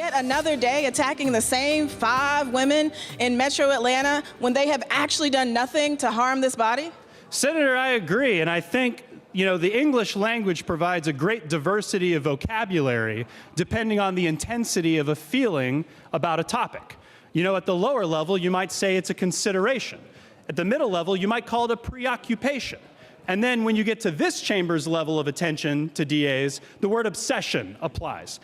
yet another day attacking the same 5 women in Metro Atlanta when they have actually done nothing to harm this body? Senator, I agree, and I think the English language provides a great diversity of vocabulary depending on the intensity of a feeling about a topic. At the lower level, you might say it's a consideration. At the middle level, you might call it a preoccupation. And then when you get to this chamber's level of attention to DAs, the word obsession applies.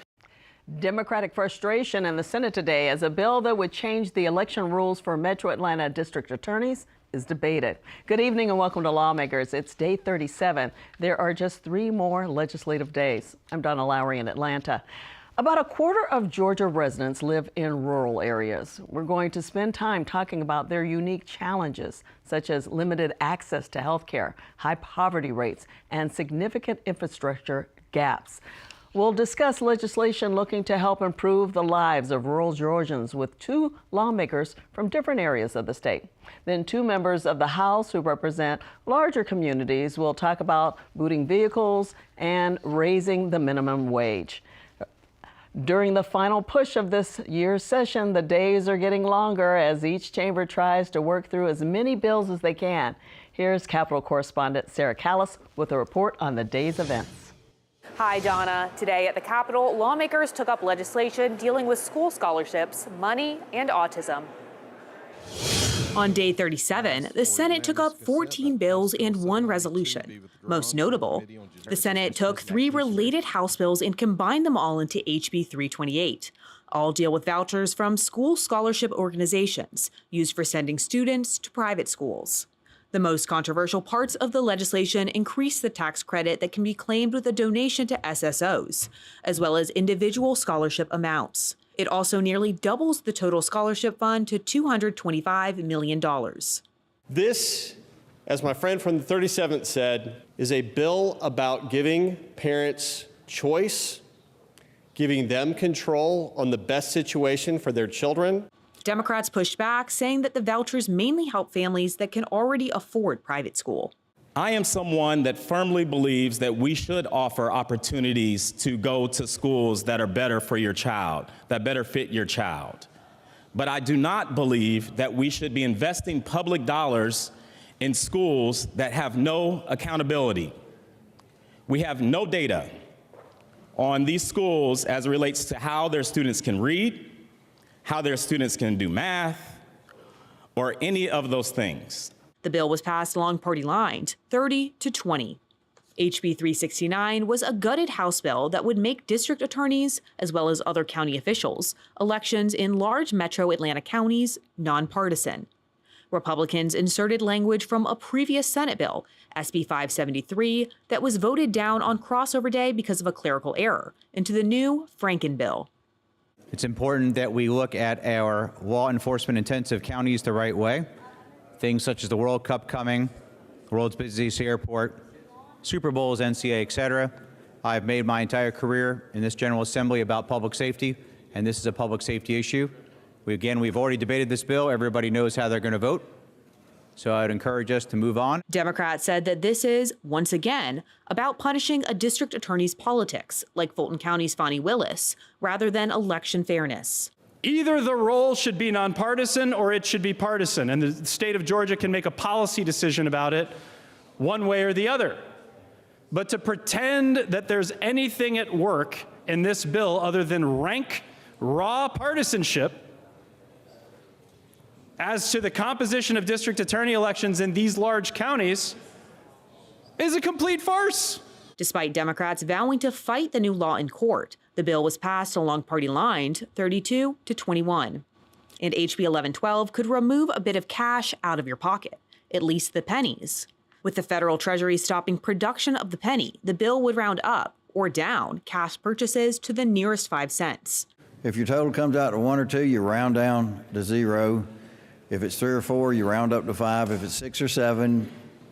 Democratic frustration in the Senate today as a bill that would change the election rules for Metro Atlanta district attorneys is debated. Good evening and welcome to Lawmakers. It's day 37. There are just 3 more legislative days. I'm Donna Lowry in Atlanta. About a quarter of Georgia residents live in rural areas. We're going to spend time talking about their unique challenges, such as limited access to health care, high poverty rates, and significant infrastructure gaps. We'll discuss legislation looking to help improve the lives of rural Georgians with 2 lawmakers from different areas of the state. Then 2 members of the House who represent larger communities will talk about booting vehicles and raising the minimum wage. During the final push of this year's session, the days are getting longer as each chamber tries to work through as many bills as they can. Here's Capitol correspondent Sarah Callis with a report on the day's events. Hi, Donna. Today at the Capitol, lawmakers took up legislation dealing with school scholarships, money, and autism. On day 37, the Senate took up 14 bills and 1 resolution. Most notable, the Senate took 3 related House bills and combined them all into HB 328. All deal with vouchers from school scholarship organizations used for sending students to private schools. The most controversial parts of the legislation increase the tax credit that can be claimed with a donation to SSOs, as well as individual scholarship amounts. It also nearly doubles the total scholarship fund to $225 million. This, as my friend from the 37th said, is a bill about giving parents choice, giving them control on the best situation for their children. Democrats pushed back, saying that the vouchers mainly help families that can already afford private school. I am someone that firmly believes that we should offer opportunities to go to schools that are better for your child, that better fit your child. But I do not believe that we should be investing public dollars in schools that have no accountability. We have no data on these schools as it relates to how their students can read, how their students can do math, or any of those things. The bill was passed along party lines, 30-20. HB 369 was a gutted House bill that would make district attorneys, as well as other county officials, elections in large metro Atlanta counties nonpartisan. Republicans inserted language from a previous Senate bill, SB 573, that was voted down on crossover day because of a clerical error, into the new Franken bill. It's important that we look at our law enforcement intensive counties the right way. Things such as the World Cup coming, the world's busiest airport, Super Bowls, NCAA, et cetera. I've made my entire career in this General Assembly about public safety, and this is a public safety issue. We've already debated this bill. Everybody knows how they're going to vote. So I'd encourage us to move on. Democrats said that this is, once again, about punishing a district attorney's politics, like Fulton County's Fonnie Willis, rather than election fairness. Either the role should be nonpartisan or it should be partisan, and the state of Georgia can make a policy decision about it one way or the other. But to pretend that there's anything at work in this bill other than rank, raw partisanship as to the composition of district attorney elections in these large counties is a complete farce. Despite Democrats vowing to fight the new law in court, the bill was passed along party lines, 32-21. And HB 1112 could remove a bit of cash out of your pocket, at least the pennies. With the federal treasury stopping production of the penny, the bill would round up or down cash purchases to the nearest 5 cents. If your total comes out to 1 or 2, you round down to 0. If it's 3 or 4, you round up to 5. If it's 6 or 7,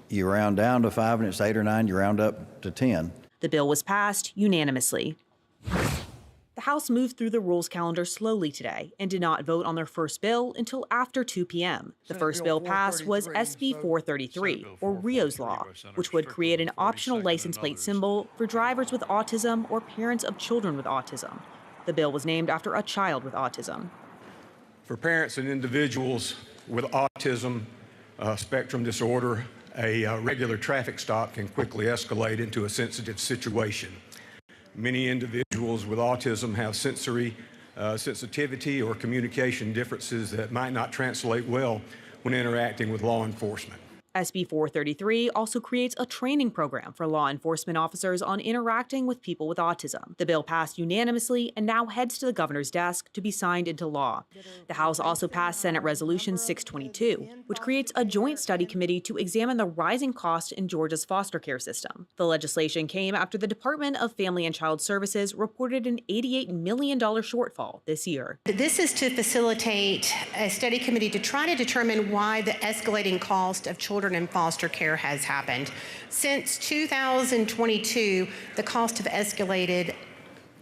you round down to 5, and it's 8 or 9, you round up to 10. The bill was passed unanimously. The House moved through the rules calendar slowly today and did not vote on their first bill until after 2 p.m. The first bill passed was SB 433, or Rio's Law, which would create an optional license plate symbol for drivers with autism or parents of children with autism. The bill was named after a child with autism. For parents and individuals with autism spectrum disorder, a regular traffic stop can quickly escalate into a sensitive situation. Many individuals with autism have sensory sensitivity or communication differences that might not translate well when interacting with law enforcement. SB 433 also creates a training program for law enforcement officers on interacting with people with autism. The bill passed unanimously and now heads to the governor's desk to be signed into law. The House also passed Senate Resolution 622, which creates a joint study committee to examine the rising cost in Georgia's foster care system. The legislation came after the Department of Family and Child Services reported an $88 million shortfall this year. This is to facilitate a study committee to try to determine why the escalating cost of children in foster care has happened. Since 2022, the costs have escalated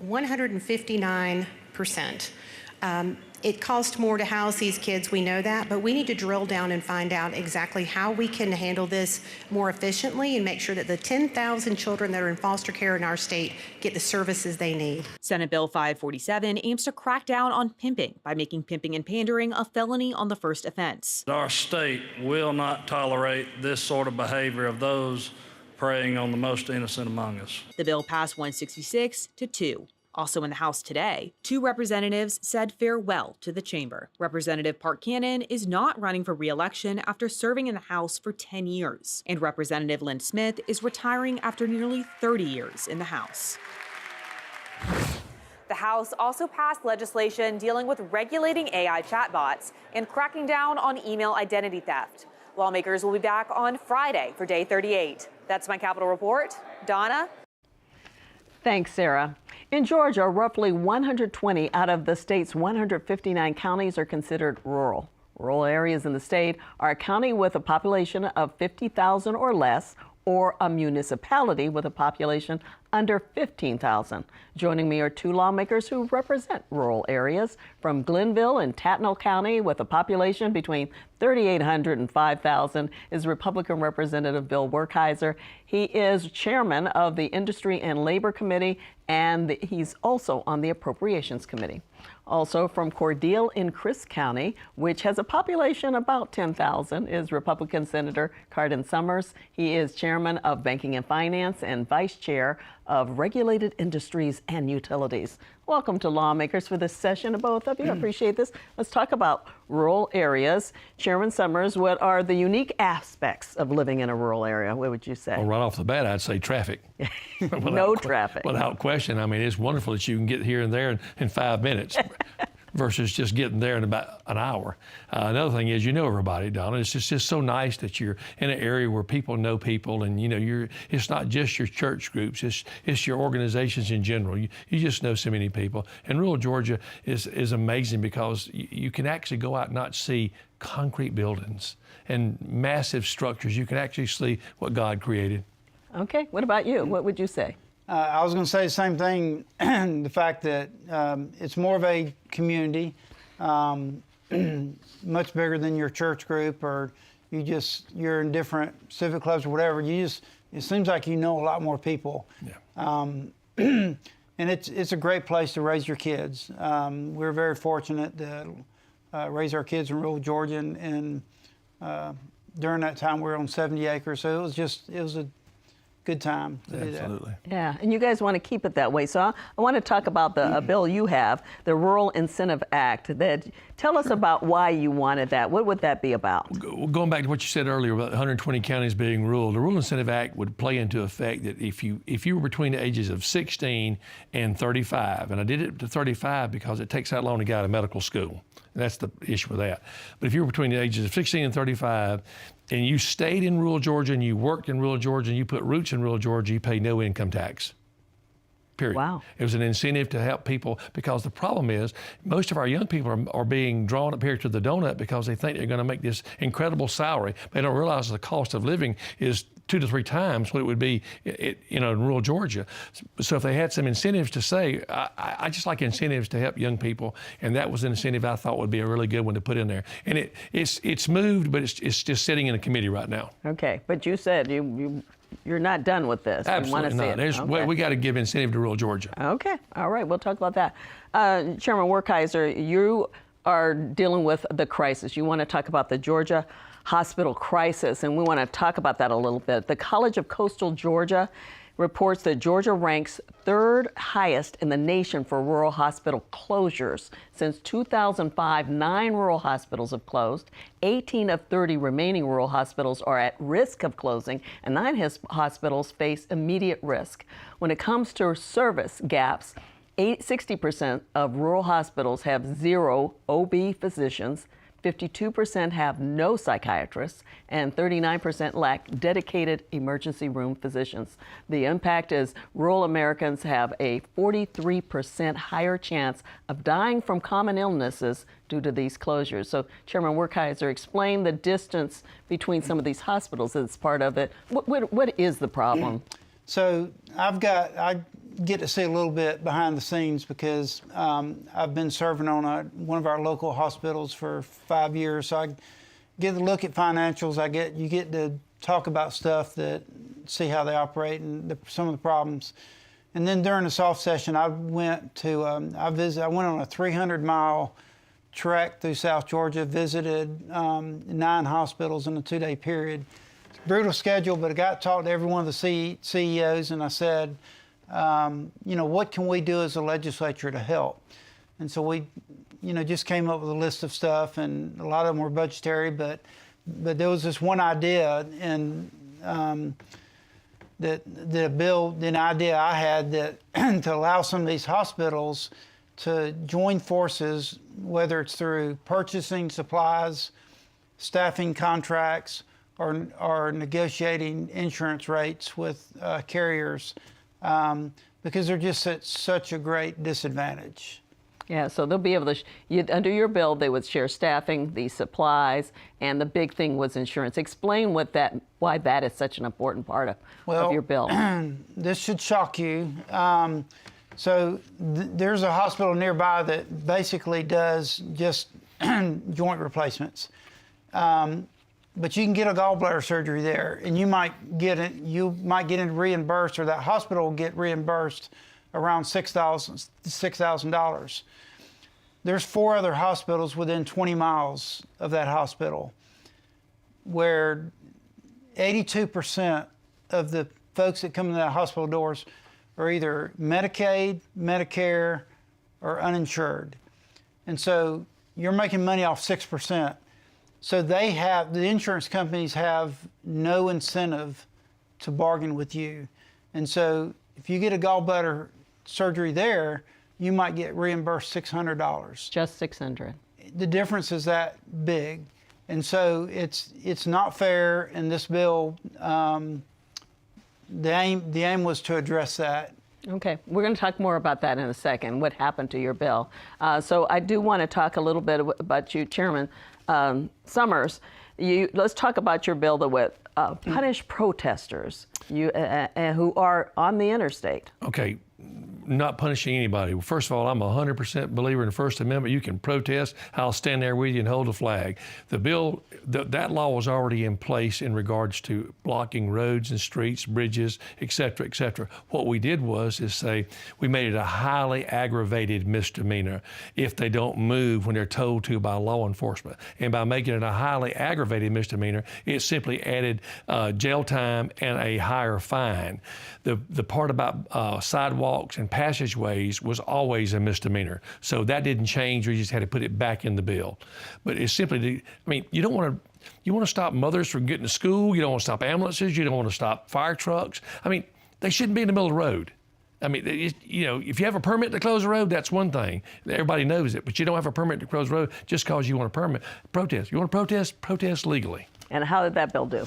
159%. It costs more to house these kids, we know that, but we need to drill down and find out exactly how we can handle this more efficiently and make sure that the 10,000 children that are in foster care in our state get the services they need. Senate Bill 547 aims to crack down on pimping by making pimping and pandering a felony on the first offense. Our state will not tolerate this sort of behavior of those preying on the most innocent among us. The bill passed 166 to 2. Also in the House today, 2 representatives said farewell to the chamber. Representative Park Cannon is not running for re-election after serving in the House for 10 years. And Representative Lynn Smith is retiring after nearly 30 years in the House. The House also passed legislation dealing with regulating AI chatbots and cracking down on email identity theft. Lawmakers will be back on Friday for Day 38. That's my Capitol Report. Donna? Thanks, Sarah. In Georgia, roughly 120 out of the state's 159 counties are considered rural. Rural areas in the state are a county with a population of 50,000 or less, or a municipality with a population under 15,000. Joining me are 2 lawmakers who represent rural areas. From Glenville and Tattnall County, with a population between 3,800 and 5,000, is Republican Representative Bill Werkheiser. He is chairman of the Industry and Labor Committee, and he's also on the Appropriations Committee. Also from Cordele in Crisp County, which has a population about 10,000, is Republican Senator Carden Summers. He is chairman of Banking and Finance and vice chair of Regulated Industries and Utilities. Welcome to Lawmakers for this session, both of you. I appreciate this. Let's talk about rural areas. Chairman Summers, what are the unique aspects of living in a rural area? What would you say? Well, right off the bat, I'd say traffic. No traffic. Without question. I mean, it's wonderful that you can get here and there in 5 minutes versus just getting there in about an hour. Another thing is, you know everybody, Donna. It's just so nice that you're in an area where people know people, and you know it's not just your church groups, it's your organizations in general. You just know so many people. And rural Georgia is amazing because you can actually go out and not see concrete buildings and massive structures. You can actually see what God created. Okay, what about you? What would you say? I was going to say the same thing, the fact that it's more of a community, much bigger than your church group, or you're in different civic clubs or whatever. It seems like you know a lot more people. Yeah. And it's a great place to raise your kids. We're very fortunate to raise our kids in rural Georgia, and during that time we were on 70 acres, so it was a good time to do that. Absolutely. Yeah, and you guys want to keep it that way. So I want to talk about the bill you have, the Rural Incentive Act. Tell us about why you wanted that. What would that be about? Going back to what you said earlier about 120 counties being rural, the Rural Incentive Act would play into effect that if you were between the ages of 16 and 35, and I did it to 35 because it takes that long to get out of medical school. And that's the issue with that. But if you were between the ages of 16 and 35, and you stayed in rural Georgia and you worked in rural Georgia and you put roots in rural Georgia, you pay no income tax. Period. Wow. It was an incentive to help people, because the problem is most of our young people are being drawn up here to the donut because they think they're going to make this incredible salary. They don't realize the cost of living is 2 to 3 times what it would be in rural Georgia. So if they had some incentives to say, I just like incentives to help young people, and that was an incentive I thought would be a really good one to put in there. And it's moved, but it's just sitting in a committee right now. Okay, but you said you you're not done with this. Absolutely not. We got to give incentive to rural Georgia. Okay. All right. We'll talk about that. Chairman Werkheiser, you are dealing with the crisis. You want to talk about the Georgia hospital crisis, and we want to talk about that a little bit. The College of Coastal Georgia reports that Georgia ranks third highest in the nation for rural hospital closures. Since 2005, 9 rural hospitals have closed. 18 of 30 remaining rural hospitals are at risk of closing, and 9 hospitals face immediate risk. When it comes to service gaps, 60% of rural hospitals have 0 OB physicians, 52% have no psychiatrists, and 39% lack dedicated emergency room physicians. The impact is rural Americans have a 43% higher chance of dying from common illnesses due to these closures. So, Chairman Werkheiser, explain the distance between some of these hospitals as part of it. What is the problem? So I get to see a little bit behind the scenes because I've been serving on one of our local hospitals for 5 years. So I get to look at financials. You get to talk about stuff see how they operate and some of the problems. And then during the soft session, I went on a 300-mile trek through South Georgia, visited 9 hospitals in a 2-day period. Brutal schedule, but I got to talk to every one of the CEOs, and I said, what can we do as a legislature to help? And so we, just came up with a list of stuff, and a lot of them were budgetary, but there was this one idea, and the idea I had that to allow some of these hospitals to join forces, whether it's through purchasing supplies, staffing contracts, or negotiating insurance rates with carriers because they're just at such a great disadvantage. Yeah, so they'll be able to, under your bill, they would share staffing, the supplies, and the big thing was insurance. Explain why that is such an important part of your bill. This should shock you. There's a hospital nearby that basically does just joint replacements. But you can get a gallbladder surgery there, and you might get it reimbursed, or that hospital will get reimbursed around $6,000. There's 4 other hospitals within 20 miles of that hospital where 82% of the folks that come in that hospital doors are either Medicaid, Medicare, or uninsured. And so you're making money off 6%. So the insurance companies have no incentive to bargain with you. And so if you get a gallbladder surgery there, you might get reimbursed $600. Just $600. The difference is that big. And so it's not fair, and this bill, the aim was to address that. Okay, we're going to talk more about that in a second, what happened to your bill. So I do want to talk a little bit about you, Chairman Summers. Let's talk about your bill that would punish protesters who are on the interstate. Okay, not punishing anybody. Well, first of all, I'm a 100% believer in the First Amendment. You can protest. I'll stand there with you and hold the flag. The bill, that law was already in place in regards to blocking roads and streets, bridges, et cetera, et cetera. What we did was say we made it a highly aggravated misdemeanor if they don't move when they're told to by law enforcement. And by making it a highly aggravated misdemeanor, it simply added jail time and a higher fine. The part about sidewalks and passageways was always a misdemeanor. So that didn't change. We just had to put it back in the bill. But it's simply, you want to stop mothers from getting to school. You don't want to stop ambulances. You don't want to stop fire trucks. They shouldn't be in the middle of the road. If you have a permit to close the road, that's one thing. Everybody knows it. But you don't have a permit to close the road just because you want to protest. You want to protest legally. And how did that bill do?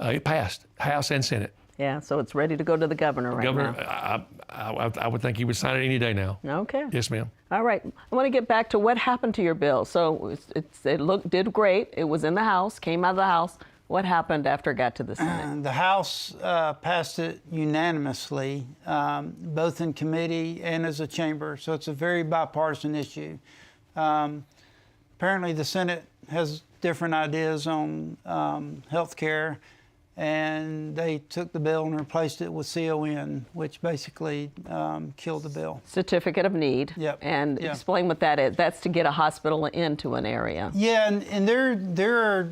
It passed, House and Senate. Yeah, so it's ready to go to the governor now. I would think he would sign it any day now. Okay. Yes, ma'am. All right. I want to get back to what happened to your bill. So it did great. It was in the House, came out of the House. What happened after it got to the Senate? The House passed it unanimously, both in committee and as a chamber. So it's a very bipartisan issue. Apparently the Senate has different ideas on health care. and they took the bill and replaced it with CON, which basically killed the bill. Certificate of need. Yep. And Yeah. explain what that is. That's to get a hospital into an area. Yeah, and there are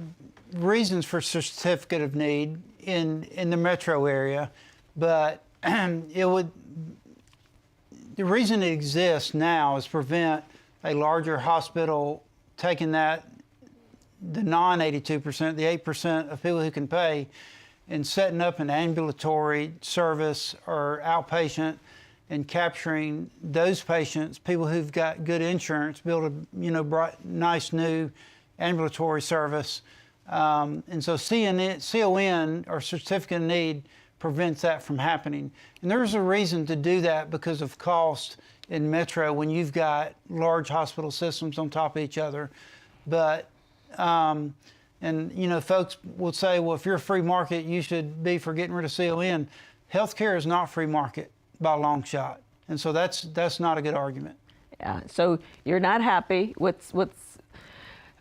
reasons for certificate of need in the metro area, but the reason it exists now is to prevent a larger hospital taking the non-82%, the 8% of people who can pay, and setting up an ambulatory service or outpatient and capturing those patients, people who've got good insurance, build a nice new ambulatory service. And so CON, or certificate of need, prevents that from happening. And there's a reason to do that because of cost in metro when you've got large hospital systems on top of each other. But folks will say, well, if you're a free market, you should be for getting rid of CON. Healthcare is not free market by a long shot. And so that's not a good argument. Yeah, so you're not happy with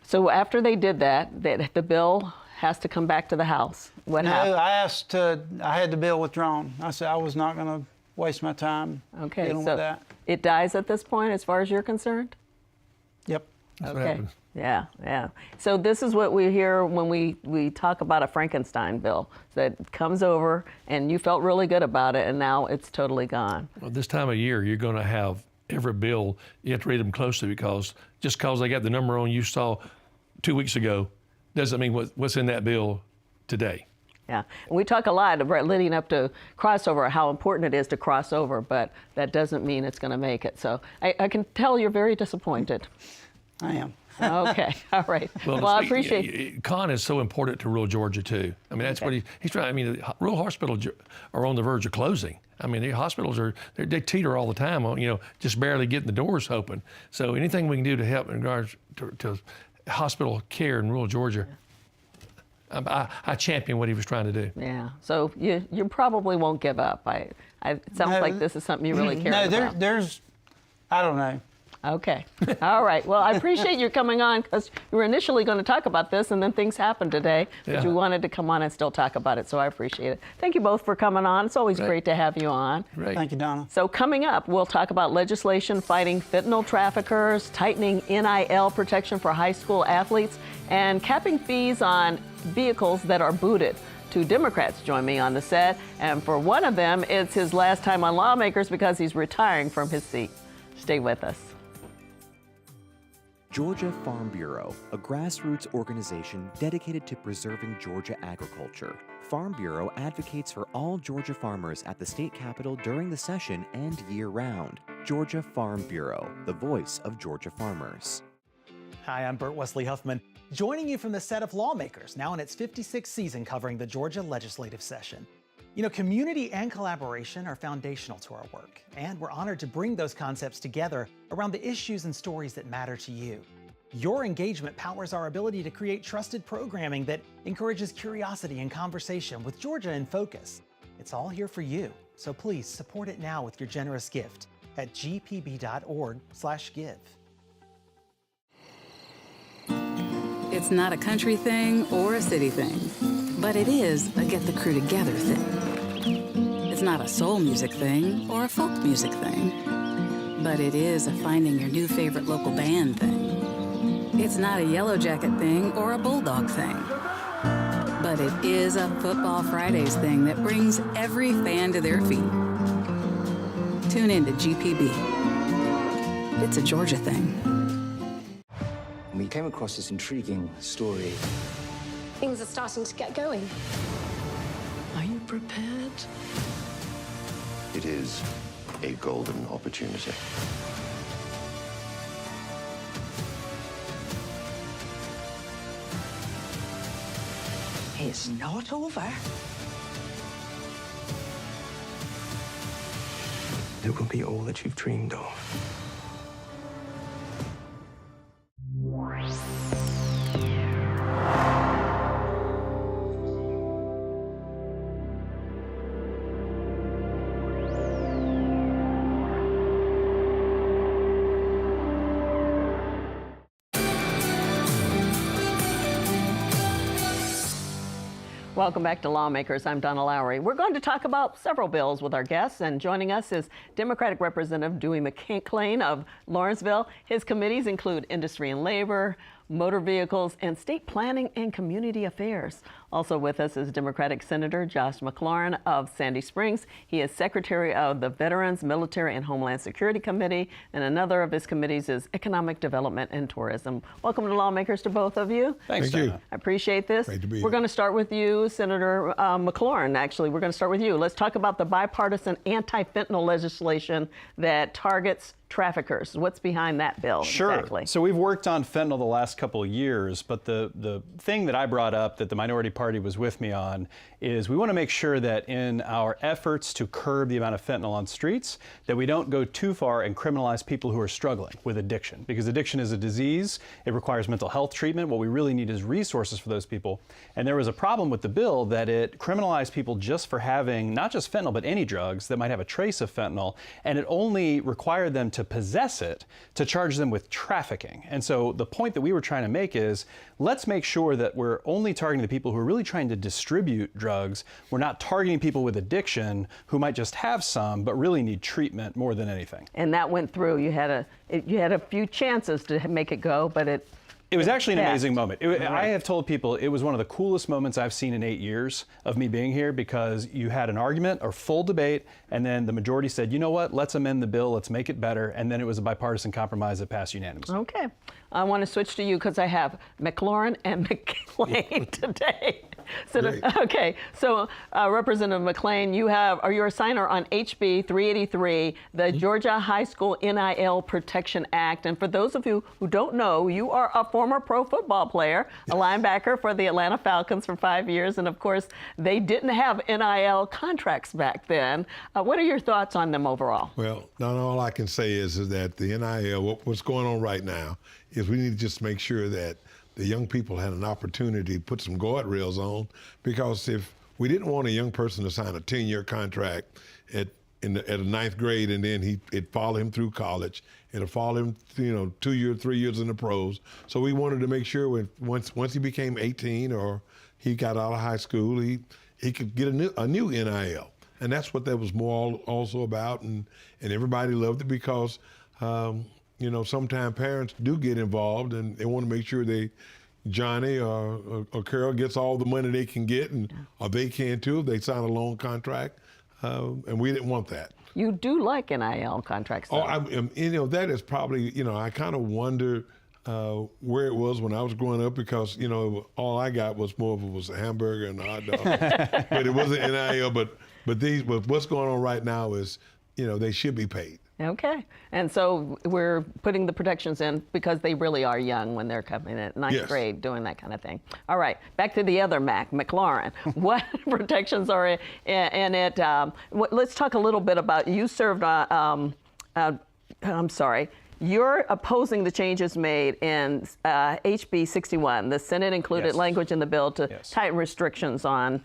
so after they did that, the bill has to come back to the House. What happened? I had the bill withdrawn. I said I was not going to waste my time dealing with that. It dies at this point as far as you're concerned? Yep. That's what Okay. happened. Yeah. So this is what we hear when we talk about a Frankenstein bill that comes over and you felt really good about it and now it's totally gone. Well, this time of year, you're going to have every bill, you have to read them closely because just because they got the number on you saw 2 weeks ago doesn't mean what's in that bill today. Yeah, and we talk a lot about leading up to crossover, how important it is to cross over, but that doesn't mean it's going to make it. So I can tell you're very disappointed. I am. Okay, all right. Well, I appreciate it. Con is so important to rural Georgia, too. I mean, that's what he's trying. I mean, rural hospitals are on the verge of closing. I mean, the hospitals they teeter all the time on, just barely getting the doors open. So anything we can do to help in regards to hospital care in rural Georgia, I champion what he was trying to do. Yeah, so you probably won't give up. It sounds like this is something you really care about. I don't know. Okay. All right. Well, I appreciate you coming on because you were initially going to talk about this and then things happened today, but you wanted to come on and still talk about it, so I appreciate it. Thank you both for coming on. It's always great to have you on. Right. Thank you, Donna. So coming up, we'll talk about legislation fighting fentanyl traffickers, tightening NIL protection for high school athletes, and capping fees on vehicles that are booted. Two Democrats join me on the set, and for one of them, it's his last time on Lawmakers because he's retiring from his seat. Stay with us. Georgia Farm Bureau, a grassroots organization dedicated to preserving Georgia agriculture. Farm Bureau advocates for all Georgia farmers at the state capitol during the session and year-round. Georgia Farm Bureau, the voice of Georgia farmers. Hi, I'm Burt Wesley Huffman, joining you from the set of Lawmakers, now in its 56th season covering the Georgia legislative session. Community and collaboration are foundational to our work, and we're honored to bring those concepts together around the issues and stories that matter to you. Your engagement powers our ability to create trusted programming that encourages curiosity and conversation with Georgia in focus. It's all here for you, so please support it now with your generous gift at gpb.org/give. It's not a country thing or a city thing, but it is a get the crew together thing. It's not a soul music thing or a folk music thing, but it is a finding your new favorite local band thing. It's not a Yellow Jacket thing or a Bulldog thing, but it is a Football Fridays thing that brings every fan to their feet. Tune in to GPB. It's a Georgia thing. We came across this intriguing story. Things are starting to get going. Are you prepared? It is a golden opportunity. It's not over. It will be all that you've dreamed of. Welcome back to Lawmakers. I'm Donna Lowry. We're going to talk about several bills with our guests, and joining us is Democratic Representative Dewey McClain of Lawrenceville. His committees include Industry and Labor, Motor Vehicles, and State Planning and Community Affairs. Also with us is Democratic Senator Josh McLaurin of Sandy Springs. He is Secretary of the Veterans, Military, and Homeland Security Committee, and another of his committees is Economic Development and Tourism. Welcome to Lawmakers to both of you. Thanks, Thank you. I appreciate this. Great to be here. We're going to start with you, Senator McLaurin. Actually, we're going to start with you. Let's talk about the bipartisan anti-fentanyl legislation that targets traffickers. What's behind that bill? Sure. Exactly? So we've worked on fentanyl the last couple of years, but the thing that I brought up that the minority party was with me on is we want to make sure that in our efforts to curb the amount of fentanyl on streets, that we don't go too far and criminalize people who are struggling with addiction, because addiction is a disease. It requires mental health treatment. What we really need is resources for those people. And there was a problem with the bill that it criminalized people just for having not just fentanyl, but any drugs that might have a trace of fentanyl, and it only required them to possess it to charge them with trafficking. And so the point that we were trying to make is, let's make sure that we're only targeting the people who are really trying to distribute drugs. We're not targeting people with addiction who might just have some, but really need treatment more than anything. And that went through. You had a few chances to make it go, but it was actually an passed. amazing moment. I have told people it was one of the coolest moments I've seen in 8 years of me being here, because you had an argument or full debate, and then the majority said, you know what, let's amend the bill, let's make it better, and then it was a bipartisan compromise that passed unanimously. Okay. I want to switch to you because I have McLaurin and McClain today. Okay, so Representative McClain, you're a signer on HB 383, the Georgia High School NIL Protection Act. And for those of you who don't know, you are a former pro football player, a linebacker for the Atlanta Falcons for 5 years. And of course, they didn't have NIL contracts back then. What are your thoughts on them overall? Well, not all I can say is that the NIL, what's going on right now is we need to just make sure that the young people had an opportunity to put some guardrails on, because if we didn't want a young person to sign a 10-year contract at a ninth grade, and then it follow him through college, it'll follow him, 2 years, 3 years in the pros. So we wanted to make sure once he became 18 or he got out of high school, he could get a new NIL, and that's what that was more also about, and everybody loved it because. Sometimes parents do get involved, and they want to make sure Johnny or Carol gets all the money they can get, or they can too if they sign a loan contract, and we didn't want that. You do like NIL contracts, though. That is probably, I kind of wonder where it was when I was growing up, because, all I got was was a hamburger and a hot dog, but it wasn't NIL. But what's going on right now is, they should be paid. Okay. And so we're putting the protections in because they really are young when they're coming in ninth grade doing that kind of thing. All right. Back to the other McLaurin. What protections are in it? Let's talk a little bit about, you served You're opposing the changes made in HB 61. The Senate included language in the bill to tighten restrictions on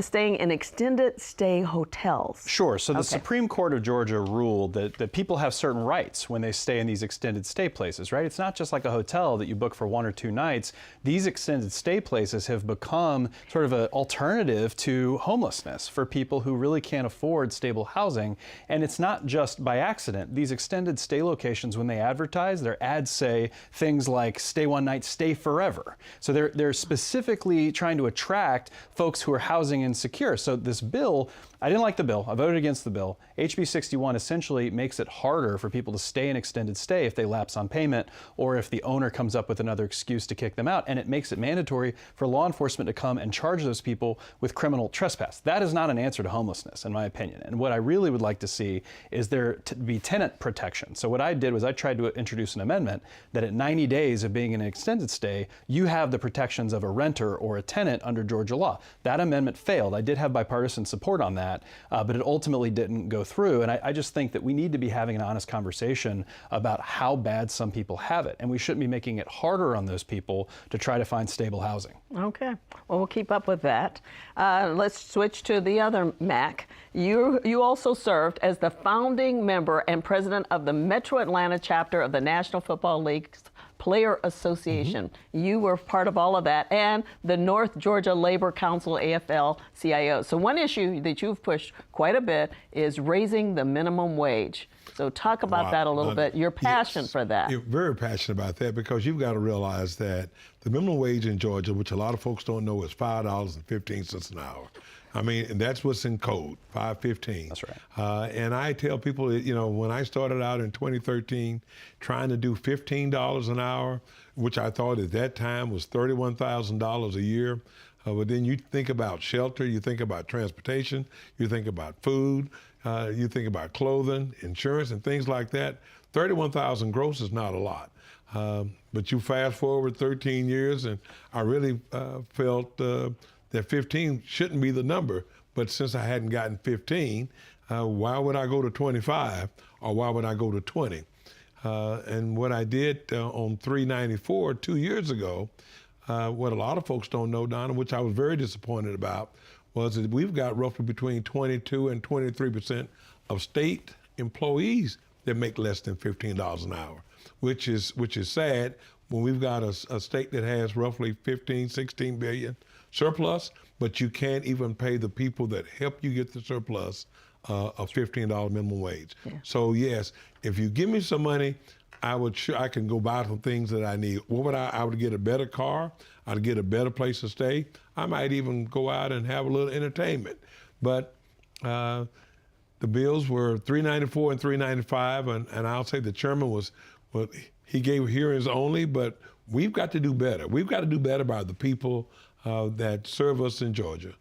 staying in extended stay hotels. Sure. So the Supreme Court of Georgia ruled that people have certain rights when they stay in these extended stay places, right? It's not just like a hotel that you book for 1 or 2 nights. These extended stay places have become sort of an alternative to homelessness for people who really can't afford stable housing. And it's not just by accident. These extended stay locations, when they advertise, their ads say things like stay one night, stay forever. So they're specifically trying to attract folks who are housing insecure. So this bill, I didn't like the bill. I voted against the bill. HB 61 essentially makes it harder for people to stay in extended stay if they lapse on payment, or if the owner comes up with another excuse to kick them out. And it makes it mandatory for law enforcement to come and charge those people with criminal trespass. That is not an answer to homelessness, in my opinion. And what I really would like to see is there to be tenant protection. So what I did was I tried to introduce an amendment that at 90 days of being in an extended stay, you have the protections of a renter or a tenant under Georgia law. That amendment failed. I did have bipartisan support on that, but it ultimately didn't go through. And I just think that we need to be having an honest conversation about how bad some people have it. And we shouldn't be making it harder on those people to try to find stable housing. Okay. Well, we'll keep up with that. Let's switch to the other Mac. You also served as the founding member and president of the Metro Atlanta chapter of the National Football League's Player Association. You were part of all of that, and the North Georgia Labor Council, AFL-CIO. So one issue that you've pushed quite a bit is raising the minimum wage. So talk about that a little bit, your passion for that. You're very passionate about that because you've got to realize that the minimum wage in Georgia, which a lot of folks don't know, is $5.15 an hour. I mean, and that's what's in code, $5.15. That's right. And I tell people that, you know, when I started out in 2013 trying to do $15 an hour, which I thought at that time was $31,000 a year, but then you think about shelter, you think about transportation, you think about food, you think about clothing, insurance, and things like that. $31,000 gross is not a lot. But you fast forward 13 years, and I really felt that 15 shouldn't be the number. But since I hadn't gotten 15, why would I go to 25 or why would I go to 20? And what I did on 394 2 years ago, what a lot of folks don't know, Donna, which I was very disappointed about, was that we've got roughly between 22 and 23% of state employees that make less than $15 an hour, which is sad when we've got a state that has roughly 15, 16 billion surplus, but you can't even pay the people that help you get the surplus a $15 minimum wage. Yeah. So yes, if you give me some money, I can go buy some things that I need. What would I would get a better car, I'd get a better place to stay. I might even go out and have a little entertainment. But the bills were $394 and $395, and I'll say the chairman he gave hearings only, but we've got to do better. We've got to do better by the people that serve us in Georgia.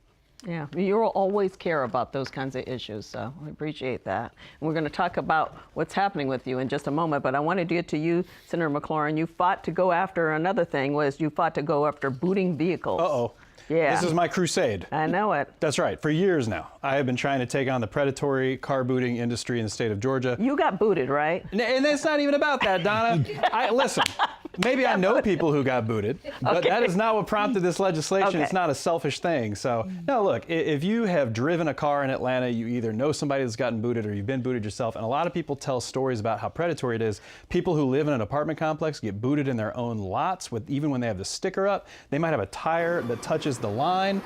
Yeah, you'll always care about those kinds of issues, so I appreciate that. And we're going to talk about what's happening with you in just a moment, but I wanted to get to you, Senator McLaurin. You fought to go after another thing, you fought to go after booting vehicles. Uh-oh. Yeah. This is my crusade. I know it. That's right. For years now, I have been trying to take on the predatory car booting industry in the state of Georgia. You got booted, right? And it's not even about that, Donna. Listen, maybe I know people who got booted, but that is not what prompted this legislation. Okay. It's not a selfish thing. So, no, look, if you have driven a car in Atlanta, you either know somebody that's gotten booted or you've been booted yourself. And a lot of people tell stories about how predatory it is. People who live in an apartment complex get booted in their own lots, even when they have the sticker up. They might have a tire that touches the line.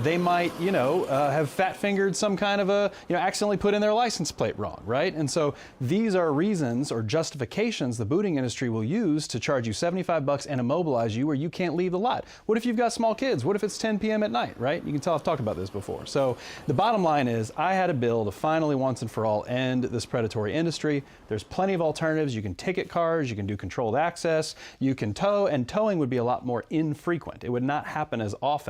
They might, have fat-fingered some kind of accidentally put in their license plate wrong, right? And so these are reasons or justifications the booting industry will use to charge you $75 and immobilize you where you can't leave the lot. What if you've got small kids? What if it's 10 p.m. at night, right? You can tell I've talked about this before. So the bottom line is I had a bill to finally once and for all end this predatory industry. There's plenty of alternatives. You can ticket cars, you can do controlled access, you can tow, and towing would be a lot more infrequent. It would not happen as often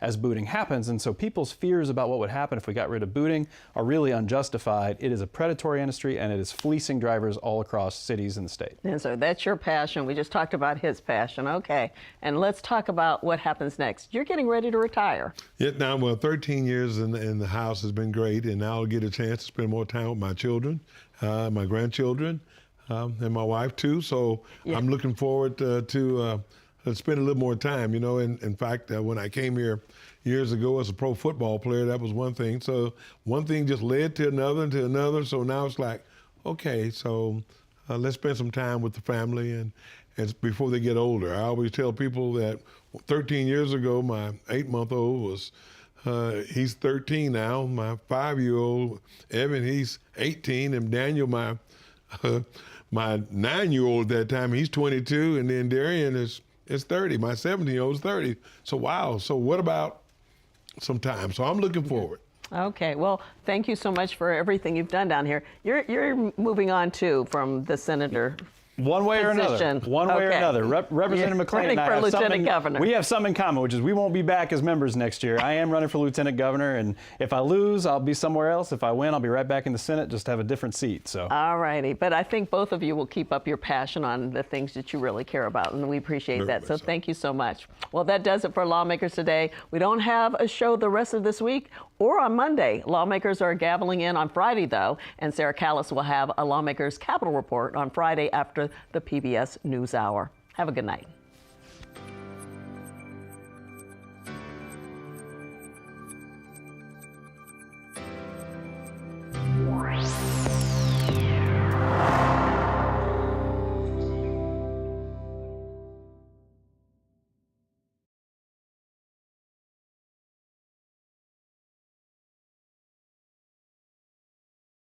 as booting happens, and so people's fears about what would happen if we got rid of booting are really unjustified. It is a predatory industry, and it is fleecing drivers all across cities in the state. And so that's your passion. We just talked about his passion. Okay, and let's talk about what happens next. You're getting ready to retire. Yeah, now, well, 13 years in the House has been great, and now I'll get a chance to spend more time with my children, my grandchildren, and my wife, too. So yeah. I'm looking forward to spend a little more time. In fact, when I came here years ago as a pro football player, that was one thing. So one thing just led to another. So now it's like, okay, so let's spend some time with the family and before they get older. I always tell people that 13 years ago, my 8-month-old was, he's 13 now. My 5-year-old, Evan, he's 18. And Daniel, my 9-year-old at that time, he's 22. And then Darian is 30. My 17-year-old is 30. So, wow. So what about some time? So I'm looking forward. Okay. Well, thank you so much for everything you've done down here. You're moving on, too, from the senator One way or another. One way or another. Representative McLaurin and I we have something in common, which is we won't be back as members next year. I am running for lieutenant governor, and if I lose, I'll be somewhere else. If I win, I'll be right back in the Senate, just have a different seat. So. All righty. But I think both of you will keep up your passion on the things that you really care about, and we appreciate that. So thank you so much. Well, that does it for Lawmakers today. We don't have a show the rest of this week or on Monday. Lawmakers are gaveling in on Friday, though, and Sarah Callis will have a Lawmakers Capitol Report on Friday after the PBS NewsHour. Have a good night.